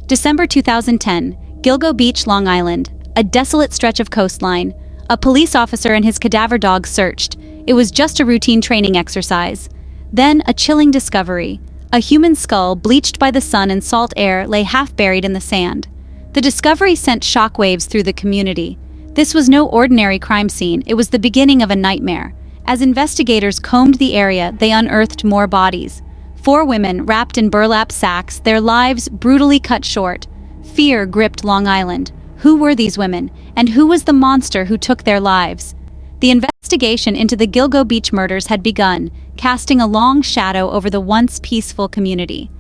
December 2010, Gilgo Beach, Long Island, a desolate stretch of coastline. A police officer and his cadaver dog searched. It was just a routine training exercise. Then, a chilling discovery. A human skull, bleached by the sun and salt air, lay half buried in the sand. The discovery sent shockwaves through the community. This was no ordinary crime scene, it was the beginning of a nightmare. As investigators combed the area, they unearthed more bodies. 4 women wrapped in burlap sacks, their lives brutally cut short. Fear gripped Long Island. Who were these women, and who was the monster who took their lives? The investigation into the Gilgo Beach murders had begun, casting a long shadow over the once peaceful community.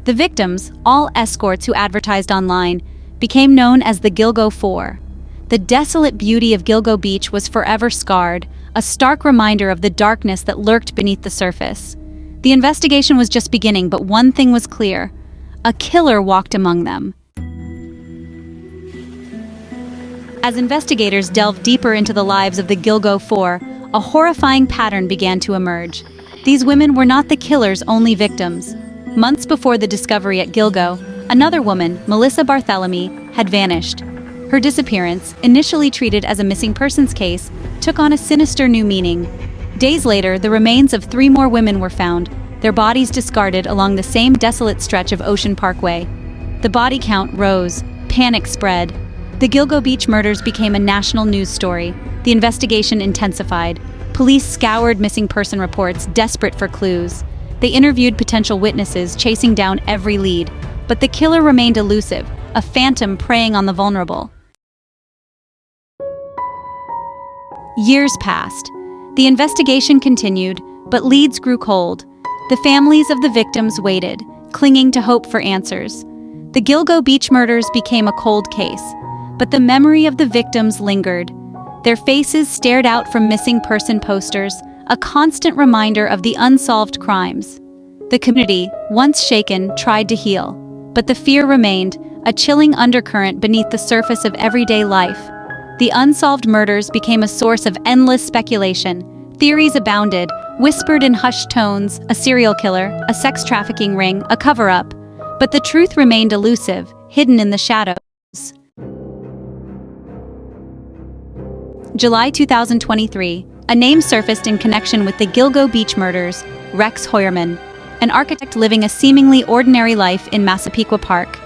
The victims, all escorts who advertised online, became known as the Gilgo Four. The desolate beauty of Gilgo Beach was forever scarred, a stark reminder of the darkness that lurked beneath the surface. The investigation was just beginning, but one thing was clear: a killer walked among them. As investigators delved deeper into the lives of the Gilgo Four, a horrifying pattern began to emerge. These women were not the killer's only victims. Months before the discovery at Gilgo, another woman, Melissa Barthélemy, had vanished. Her disappearance, initially treated as a missing persons case, took on a sinister new meaning. Days later, the remains of 3 more women were found, their bodies discarded along the same desolate stretch of Ocean Parkway. The body count rose, panic spread. The Gilgo Beach murders became a national news story. The investigation intensified. Police scoured missing person reports, desperate for clues. They interviewed potential witnesses, chasing down every lead. But the killer remained elusive, a phantom preying on the vulnerable. Years passed. The investigation continued, but leads grew cold. The families of the victims waited, clinging to hope for answers. The Gilgo Beach murders became a cold case, but the memory of the victims lingered. Their faces stared out from missing person posters, a constant reminder of the unsolved crimes. The community, once shaken, tried to heal, but the fear remained, a chilling undercurrent beneath the surface of everyday life. The unsolved murders became a source of endless speculation. Theories abounded, whispered in hushed tones: a serial killer, a sex trafficking ring, a cover-up. But the truth remained elusive, hidden in the shadows. July 2023, a name surfaced in connection with the Gilgo Beach murders: Rex Heuermann, an architect living a seemingly ordinary life in Massapequa Park.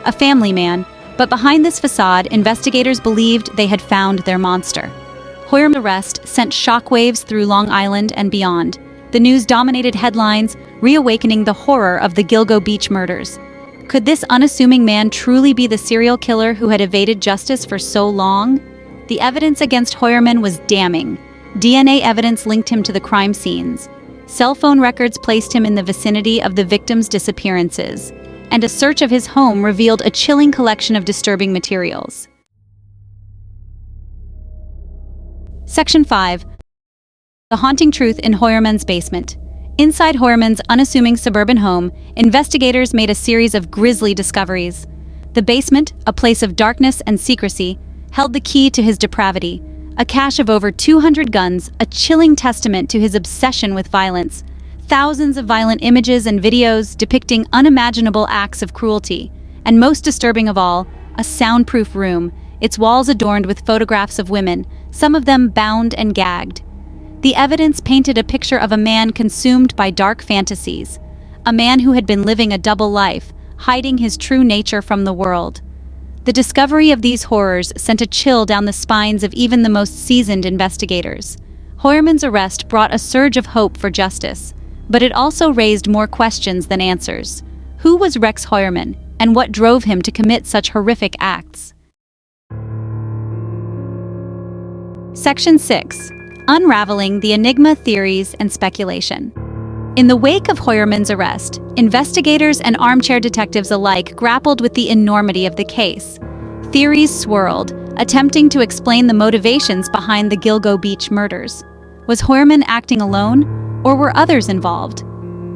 A family man, but behind this facade, investigators believed they had found their monster. Heuermann's arrest sent shockwaves through Long Island and beyond. The news dominated headlines, reawakening the horror of the Gilgo Beach murders. Could this unassuming man truly be the serial killer who had evaded justice for so long? The evidence against Heuermann was damning. DNA evidence linked him to the crime scenes. Cell phone records placed him in the vicinity of the victims' disappearances, and a search of his home revealed a chilling collection of disturbing materials. Section 5. The haunting truth in Heuermann's basement. Inside Heuermann's unassuming suburban home, investigators made a series of grisly discoveries. The basement, a place of darkness and secrecy, held the key to his depravity. A cache of over 200 guns, a chilling testament to his obsession with violence. Thousands of violent images and videos depicting unimaginable acts of cruelty. And most disturbing of all, a soundproof room, its walls adorned with photographs of women, some of them bound and gagged. The evidence painted a picture of a man consumed by dark fantasies. A man who had been living a double life, hiding his true nature from the world. The discovery of these horrors sent a chill down the spines of even the most seasoned investigators. Heuermann's arrest brought a surge of hope for justice, but it also raised more questions than answers. Who was Rex Heuermann, and what drove him to commit such horrific acts? Section 6. Unraveling the enigma, theories, and speculation. In the wake of Heuermann's arrest, investigators and armchair detectives alike grappled with the enormity of the case. Theories swirled, attempting to explain the motivations behind the Gilgo Beach murders. Was Heuermann acting alone, or were others involved?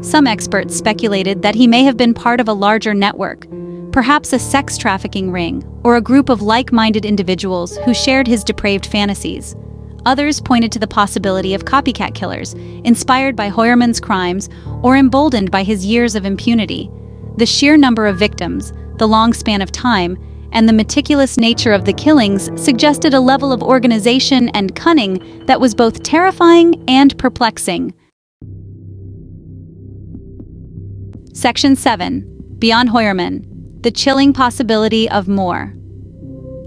Some experts speculated that he may have been part of a larger network, perhaps a sex trafficking ring, or a group of like-minded individuals who shared his depraved fantasies. Others pointed to the possibility of copycat killers, inspired by Heuermann's crimes or emboldened by his years of impunity. The sheer number of victims, the long span of time, and the meticulous nature of the killings suggested a level of organization and cunning that was both terrifying and perplexing. Section 7. Beyond Hoyerman. The chilling possibility of more.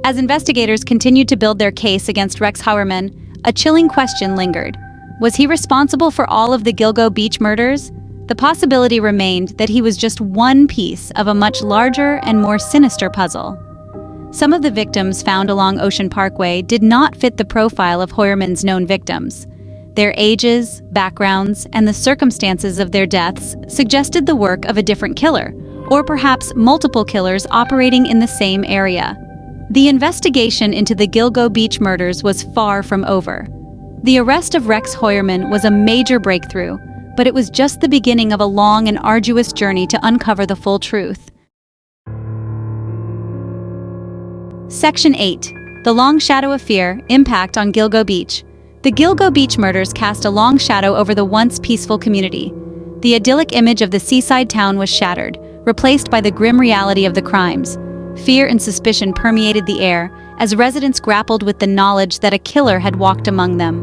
As investigators continued to build their case against Rex Heuermann, a chilling question lingered. Was he responsible for all of the Gilgo Beach murders? The possibility remained that he was just one piece of a much larger and more sinister puzzle. Some of the victims found along Ocean Parkway did not fit the profile of Heuermann's known victims. Their ages, backgrounds, and the circumstances of their deaths suggested the work of a different killer, or perhaps multiple killers operating in the same area. The investigation into the Gilgo Beach murders was far from over. The arrest of Rex Heuermann was a major breakthrough, but it was just the beginning of a long and arduous journey to uncover the full truth. Section 8. The Long Shadow of Fear, Impact on Gilgo Beach. The Gilgo Beach murders cast a long shadow over the once peaceful community. The idyllic image of the seaside town was shattered, replaced by the grim reality of the crimes. Fear and suspicion permeated the air as residents grappled with the knowledge that a killer had walked among them.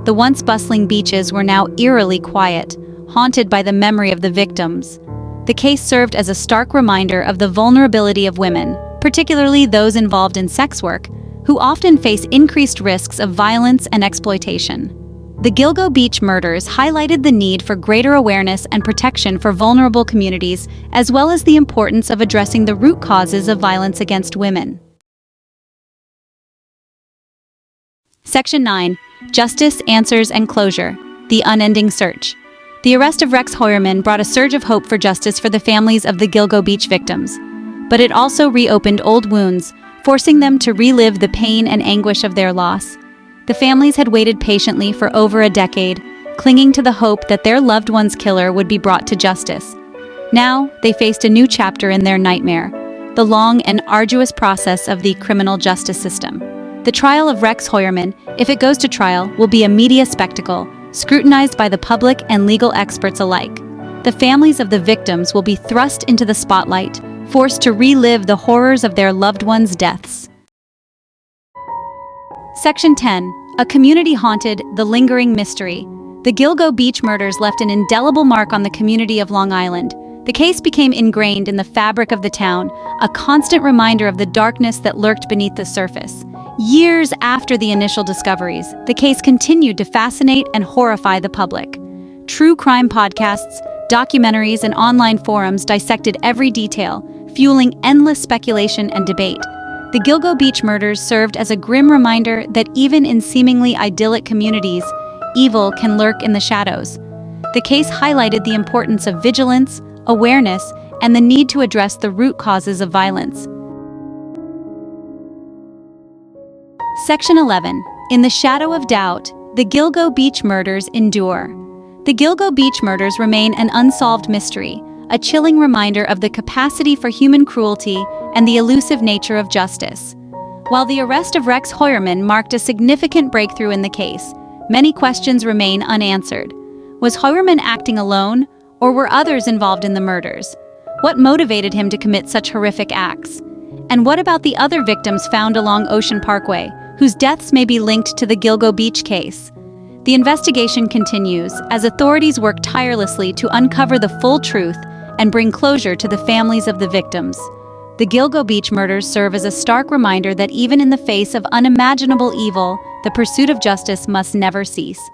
The once bustling beaches were now eerily quiet, haunted by the memory of the victims. The case served as a stark reminder of the vulnerability of women, particularly those involved in sex work, who often face increased risks of violence and exploitation. The Gilgo Beach murders highlighted the need for greater awareness and protection for vulnerable communities, as well as the importance of addressing the root causes of violence against women. Section 9. Justice, Answers, and Closure. The Unending Search. The arrest of Rex Heuermann brought a surge of hope for justice for the families of the Gilgo Beach victims. But it also reopened old wounds, forcing them to relive the pain and anguish of their loss. The families had waited patiently for over a decade, clinging to the hope that their loved one's killer would be brought to justice. Now, they faced a new chapter in their nightmare, the long and arduous process of the criminal justice system. The trial of Rex Heuermann, if it goes to trial, will be a media spectacle, scrutinized by the public and legal experts alike. The families of the victims will be thrust into the spotlight, forced to relive the horrors of their loved ones' deaths. Section 10. A community haunted, the lingering mystery. The Gilgo Beach murders left an indelible mark on the community of Long Island. The case became ingrained in the fabric of the town, a constant reminder of the darkness that lurked beneath the surface. Years after the initial discoveries, the case continued to fascinate and horrify the public. True crime podcasts, documentaries, and online forums dissected every detail, fueling endless speculation and debate. The Gilgo Beach murders served as a grim reminder that even in seemingly idyllic communities, evil can lurk in the shadows. The case highlighted the importance of vigilance, awareness, and the need to address the root causes of violence. Section 11. In the shadow of doubt, the Gilgo Beach murders endure. The Gilgo Beach murders remain an unsolved mystery, a chilling reminder of the capacity for human cruelty and the elusive nature of justice. While the arrest of Rex Heuermann marked a significant breakthrough in the case, many questions remain unanswered. Was Heuermann acting alone, or were others involved in the murders? What motivated him to commit such horrific acts? And what about the other victims found along Ocean Parkway, whose deaths may be linked to the Gilgo Beach case? The investigation continues as authorities work tirelessly to uncover the full truth and bring closure to the families of the victims. The Gilgo Beach murders serve as a stark reminder that even in the face of unimaginable evil, the pursuit of justice must never cease.